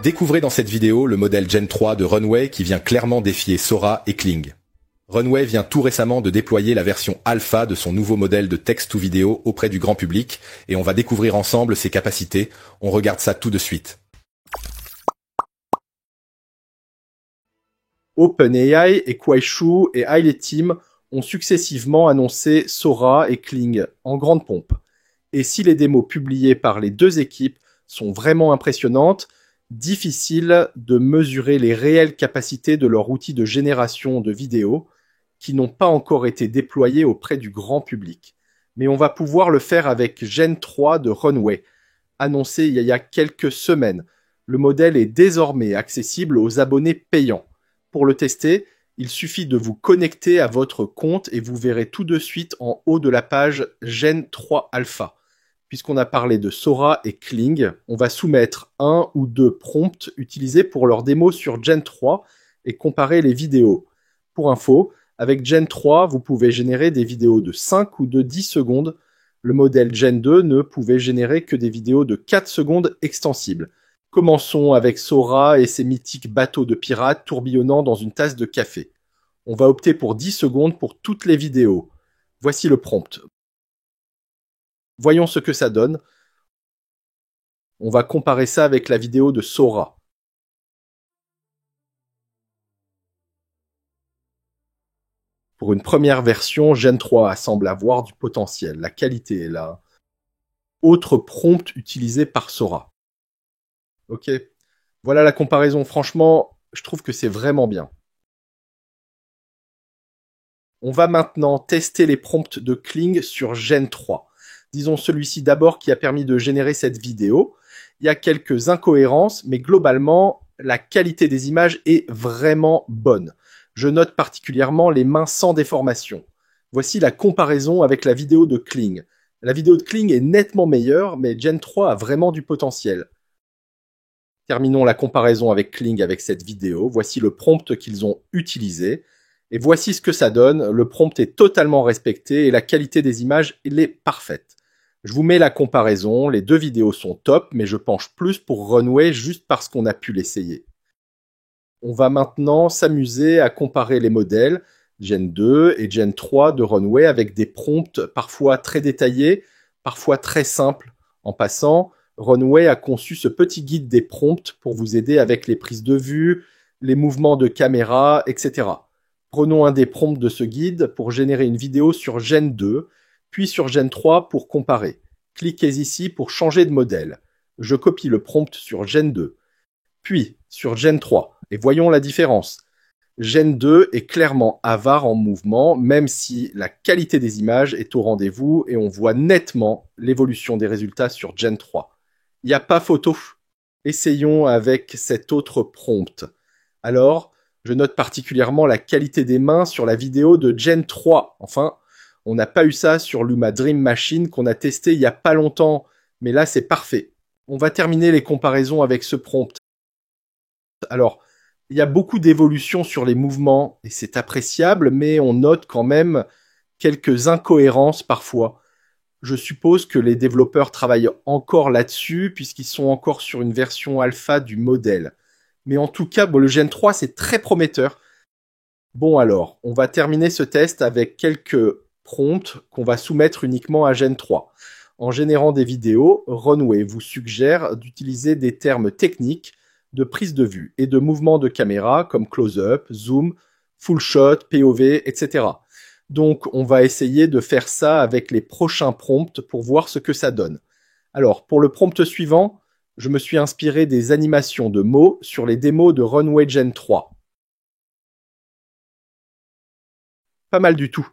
Découvrez dans cette vidéo le modèle Gen 3 de Runway qui vient clairement défier Sora et Kling. Runway vient tout récemment de déployer la version alpha de son nouveau modèle de text-to-vidéo auprès du grand public et on va découvrir ensemble ses capacités. On regarde ça tout de suite. OpenAI et Kuaishou et Hailey Team ont successivement annoncé Sora et Kling en grande pompe. Et si les démos publiées par les deux équipes sont vraiment impressionnantes, difficile de mesurer les réelles capacités de leur outil de génération de vidéos qui n'ont pas encore été déployés auprès du grand public. Mais on va pouvoir le faire avec Gen 3 de Runway, annoncé il y a quelques semaines. Le modèle est désormais accessible aux abonnés payants. Pour le tester, il suffit de vous connecter à votre compte et vous verrez tout de suite en haut de la page Gen 3 Alpha. Puisqu'on a parlé de Sora et Kling, on va soumettre un ou deux prompts utilisés pour leur démo sur Gen 3 et comparer les vidéos. Pour info, avec Gen 3, vous pouvez générer des vidéos de 5 ou de 10 secondes. Le modèle Gen 2 ne pouvait générer que des vidéos de 4 secondes extensibles. Commençons avec Sora et ses mythiques bateaux de pirates tourbillonnant dans une tasse de café. On va opter pour 10 secondes pour toutes les vidéos. Voici le prompt. Voyons ce que ça donne. On va comparer ça avec la vidéo de Sora. Pour une première version, Gen 3 semble avoir du potentiel. La qualité est là. Autre prompt utilisé par Sora. Ok, voilà la comparaison. Franchement, je trouve que c'est vraiment bien. On va maintenant tester les prompts de Kling sur Gen 3. Disons celui-ci d'abord qui a permis de générer cette vidéo. Il y a quelques incohérences, mais globalement, la qualité des images est vraiment bonne. Je note particulièrement les mains sans déformation. Voici la comparaison avec la vidéo de Kling. La vidéo de Kling est nettement meilleure, mais Gen 3 a vraiment du potentiel. Terminons la comparaison avec Kling avec cette vidéo. Voici le prompt qu'ils ont utilisé. Et voici ce que ça donne. Le prompt est totalement respecté et la qualité des images, elle est parfaite. Je vous mets la comparaison. Les deux vidéos sont top, mais je penche plus pour Runway juste parce qu'on a pu l'essayer. On va maintenant s'amuser à comparer les modèles Gen 2 et Gen 3 de Runway avec des prompts parfois très détaillés, parfois très simples. En passant, Runway a conçu ce petit guide des prompts pour vous aider avec les prises de vue, les mouvements de caméra, etc. Prenons un des prompts de ce guide pour générer une vidéo sur Gen 2, puis sur Gen 3 pour comparer. Cliquez ici pour changer de modèle. Je copie le prompt sur Gen 2, puis sur Gen 3, et voyons la différence. Gen 2 est clairement avare en mouvement, même si la qualité des images est au rendez-vous et on voit nettement l'évolution des résultats sur Gen 3. Il n'y a pas photo. Essayons avec cet autre prompt. Alors, je note particulièrement la qualité des mains sur la vidéo de Gen 3. Enfin, on n'a pas eu ça sur Luma Dream Machine qu'on a testé il n'y a pas longtemps, mais là c'est parfait. On va terminer les comparaisons avec ce prompt. Alors, il y a beaucoup d'évolutions sur les mouvements et c'est appréciable, mais on note quand même quelques incohérences parfois. Je suppose que les développeurs travaillent encore là-dessus puisqu'ils sont encore sur une version alpha du modèle. Mais en tout cas, le Gen 3, c'est très prometteur. Bon alors, on va terminer ce test avec quelques prompts qu'on va soumettre uniquement à Gen 3. En générant des vidéos, Runway vous suggère d'utiliser des termes techniques de prise de vue et de mouvement de caméra comme close-up, zoom, full shot, POV, etc. Donc, on va essayer de faire ça avec les prochains prompts pour voir ce que ça donne. Alors, pour le prompt suivant, je me suis inspiré des animations de mots sur les démos de Runway Gen 3. Pas mal du tout.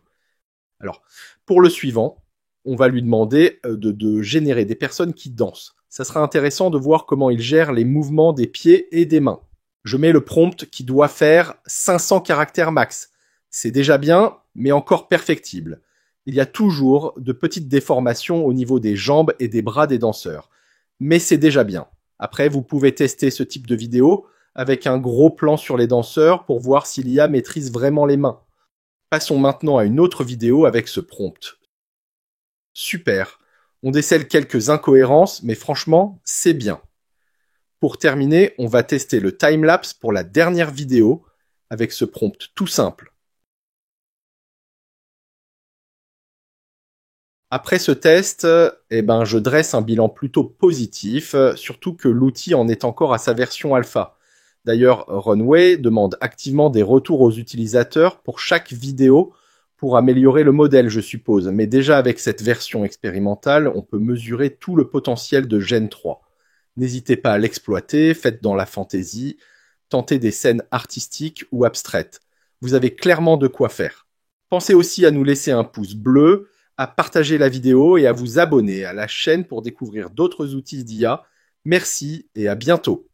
Alors, pour le suivant, on va lui demander de générer des personnes qui dansent. Ça sera intéressant de voir comment il gère les mouvements des pieds et des mains. Je mets le prompt qui doit faire 500 caractères max. C'est déjà bien, mais encore perfectible. Il y a toujours de petites déformations au niveau des jambes et des bras des danseurs. Mais c'est déjà bien. Après, vous pouvez tester ce type de vidéo avec un gros plan sur les danseurs pour voir si l'IA maîtrise vraiment les mains. Passons maintenant à une autre vidéo avec ce prompt. Super. On décèle quelques incohérences, mais franchement, c'est bien. Pour terminer, on va tester le timelapse pour la dernière vidéo avec ce prompt tout simple. Après ce test, je dresse un bilan plutôt positif, surtout que l'outil en est encore à sa version alpha. D'ailleurs, Runway demande activement des retours aux utilisateurs pour chaque vidéo pour améliorer le modèle, je suppose. Mais déjà avec cette version expérimentale, on peut mesurer tout le potentiel de Gen 3. N'hésitez pas à l'exploiter, faites dans la fantaisie, tentez des scènes artistiques ou abstraites. Vous avez clairement de quoi faire. Pensez aussi à nous laisser un pouce bleu, à partager la vidéo et à vous abonner à la chaîne pour découvrir d'autres outils d'IA. Merci et à bientôt.